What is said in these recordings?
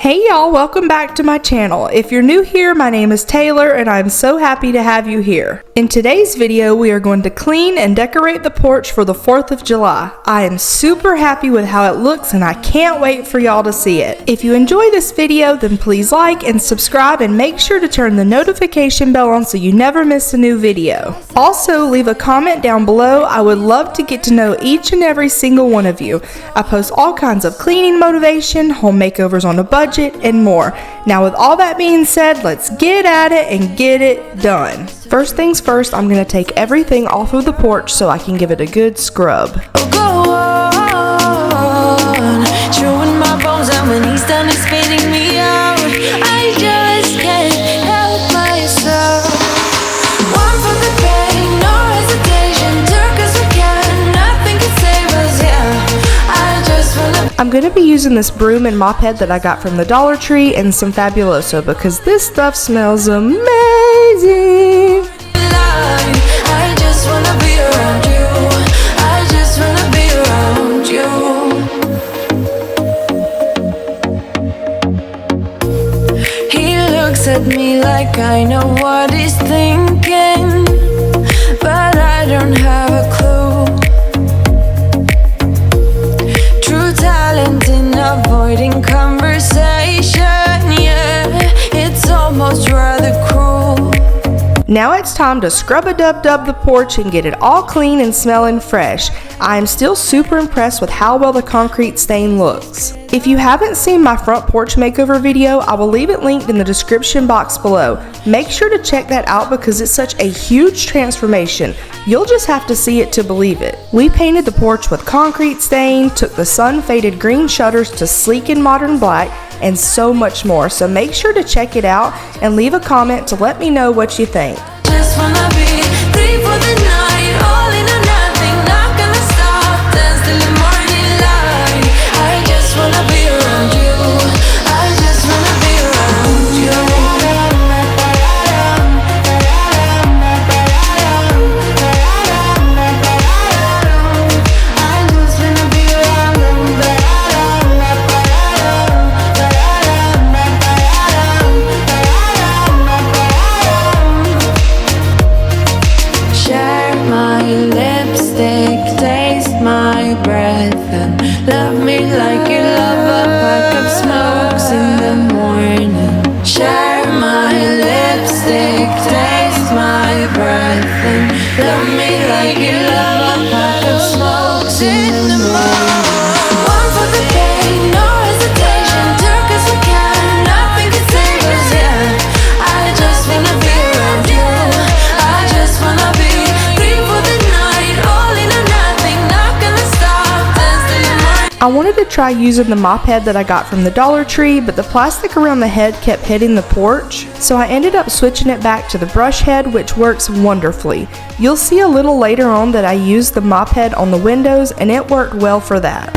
Hey y'all, welcome back to my channel. If you're new here, my name is Taylor and I'm so happy to have you here. In today's video, we are going to clean and decorate the porch for the 4th of July. I am super happy with how it looks and I can't wait for y'all to see it. If you enjoy this video, then please like and subscribe and make sure to turn the notification bell on so you never miss a new video. Also, leave a comment down below. I would love to get to know each and every single one of you. I post all kinds of cleaning motivation, home makeovers on a budget, and more. Now with all that being said, let's get at it and get it done. First things first, I'm going to take everything off of the porch so I can give it a good scrub. Go on, chewing my bones out when he's done spitting me out. I just can't help myself. One for the pain, no hesitation. Took us again, nothing can save us, yeah. I just wanna. I'm going to be using this broom and mop head that I got from the Dollar Tree and some Fabuloso because this stuff smells amazing. I just wanna be around you. I just wanna be around you. He looks at me like I know what he's thinking, but I don't have a clue. True talent in avoiding conversation, yeah, it's almost rather cruel. Now it's time to scrub-a-dub-dub the porch and get it all clean and smelling fresh. I am still super impressed with how well the concrete stain looks. If you haven't seen my front porch makeover video, I will leave it linked in the description box below. Make sure to check that out because it's such a huge transformation. You'll just have to see it to believe it. We painted the porch with concrete stain, took the sun-faded green shutters to sleek and modern black, and so much more. So make sure to check it out and leave a comment to let me know what you think. Just wanna be free for the night, all in or nothing, not gonna stop, dance till the morning light. I just wanna be around you. I just wanna be around you. I just wanna be around you. Share my lipstick, taste my breath, and love me like you love a pack of smokes in the morning. Share my lipstick, taste my breath, and love me like you love a pack of smokes in the morning. One for the pain, no hesitation. Took us again, nothing can save us, yeah. I just wanna be around you. I just wanna be free for the night, all in or nothing, not gonna stop, dance till the morning. I wanted to try using the mop head that I got from the Dollar Tree, but the plastic around the head kept hitting the porch, so I ended up switching it back to the brush head, which works wonderfully. You'll see a little later on that I used the mop head on the windows and it worked well for that.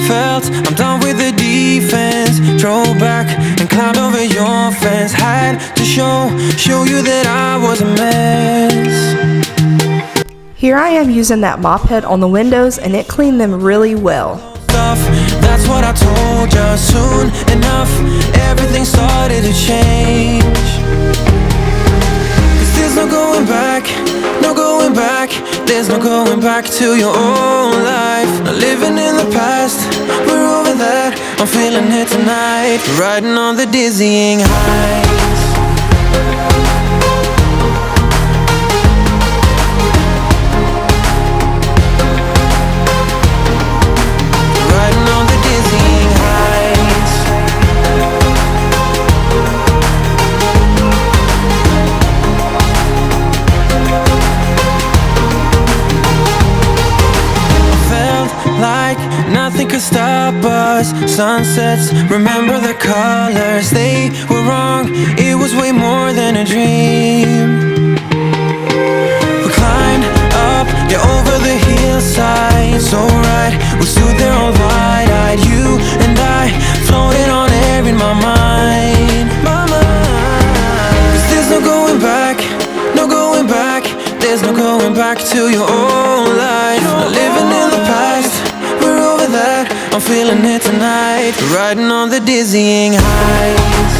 Felt I'm done with the defense. Drove back and climbed over your fence. Had to show you that I was a mess. Here I am using that mop head on the windows and it cleaned them really well. That's what I told you. Soon enough, everything started to change. 'Cause there's no going back, no going back. There's no going back to your old life. Not living in the past, we're over that. I'm feeling it tonight, riding on the dizzying heights. Riding on the dizzying heights. Like nothing could stop us. Sunsets, remember the colors. They were wrong, it was way more than a dream. We stood there all wide-eyed, you and I, floating on air in my mind. 'Cause there's no going back, no going back. There's no going back to your old life. Not living in the past, we're over that. I'm feeling it tonight, riding on the dizzying heights.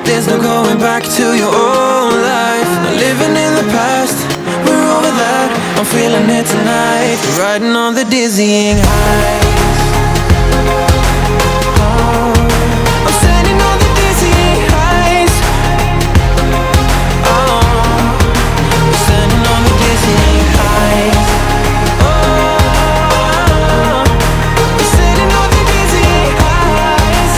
There's no going back to your old life. Not living in the past, we're over that. I'm feeling it tonight, riding on the dizzying heights. I'm standing on the dizzying heights. I'm standing on the dizzying heights. I'm standing on the dizzying heights.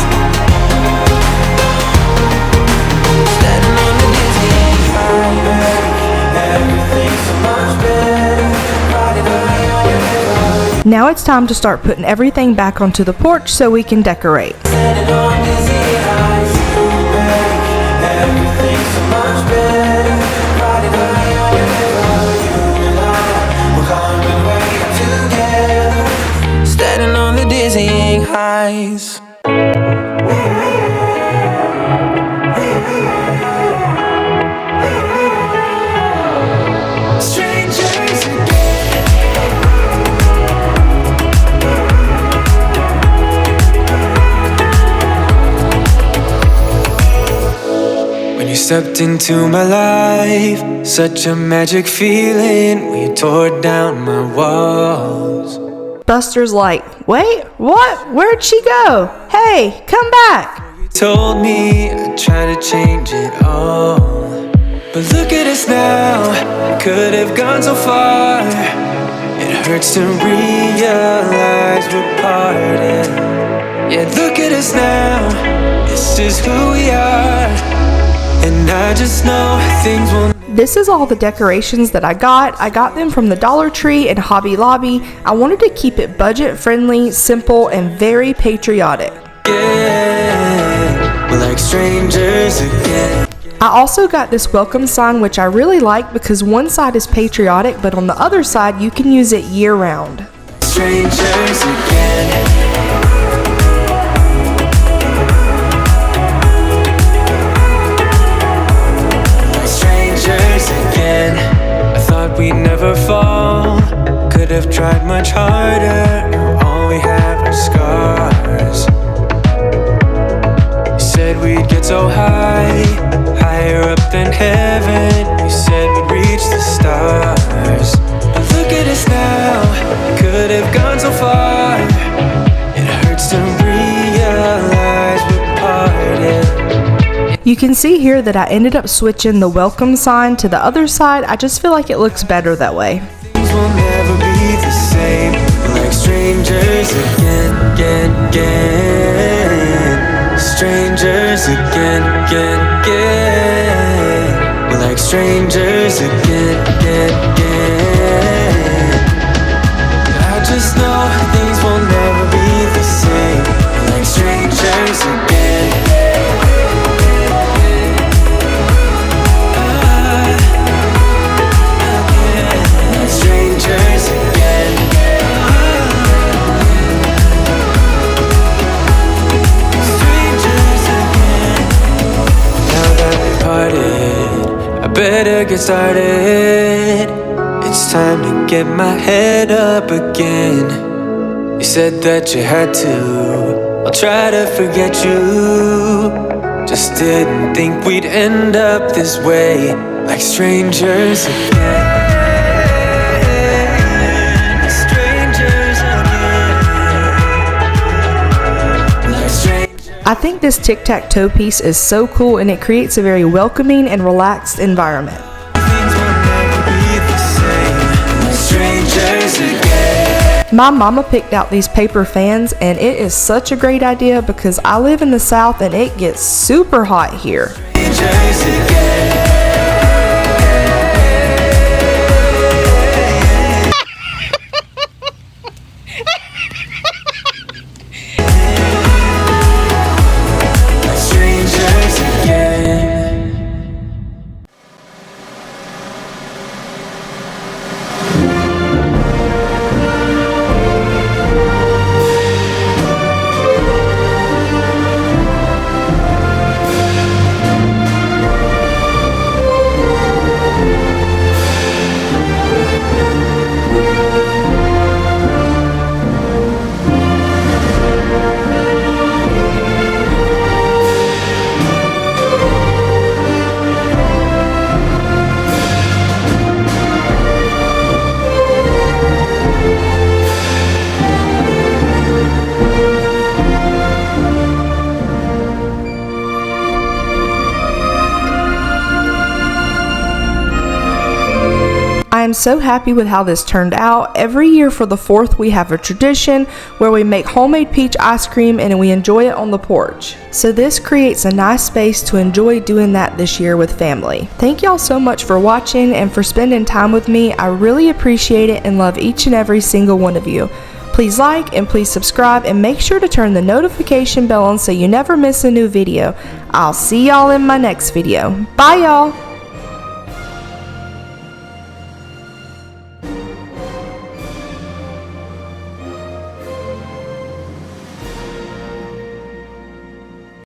Now it's time to start putting everything back onto the porch so we can decorate. Standing on the dizzying heights. Stepped into my life, such a magic feeling. We tore down my walls. Buster's like, wait, what? Where'd she go? Hey, come back. You told me I'd try to change it all, but look at us now, could have gone so far. It hurts to realize we're parted. Yeah, look at us now, this is who we are. And I just know things will. This is all the decorations that I got. I got them from the Dollar Tree and Hobby Lobby. I wanted to keep it budget friendly, simple, and very patriotic. Yeah, we're like strangers again. I also got this welcome sign, which I really like because one side is patriotic, but on the other side you can use it year round. Strangers again. I thought we'd never fall. Could have tried much harder. Now all we have are scars. You said we'd get so high, higher up than heaven. You said we'd reach the stars. But look at us now, could have gone so far. It hurts to realize we're parted. You can see here that I ended up switching the welcome sign to the other side. I just feel like it looks better that way. Things will never be the same. We're like strangers again, again, again. Strangers again, again, again. We're like strangers again, again, again. I just know things will never be the same. We're like strangers again. Better get started. It's time to get my head up again. You said that you had to. I'll try to forget you. Just didn't think we'd end up this way, like strangers again. I think this tic-tac-toe piece is so cool and it creates a very welcoming and relaxed environment. Things will never be the same. We're strangers again. My mama picked out these paper fans and it is such a great idea because I live in the South and it gets super hot here. Strangers again. Strangers again. I am so happy with how this turned out. Every year for the 4th we have a tradition where we make homemade peach ice cream and we enjoy it on the porch. So this creates a nice space to enjoy doing that this year with family. Thank y'all so much for watching and for spending time with me. I really appreciate it and love each and every single one of you. Please like and please subscribe and make sure to turn the notification bell on so you never miss a new video. I'll see y'all in my next video. Bye y'all!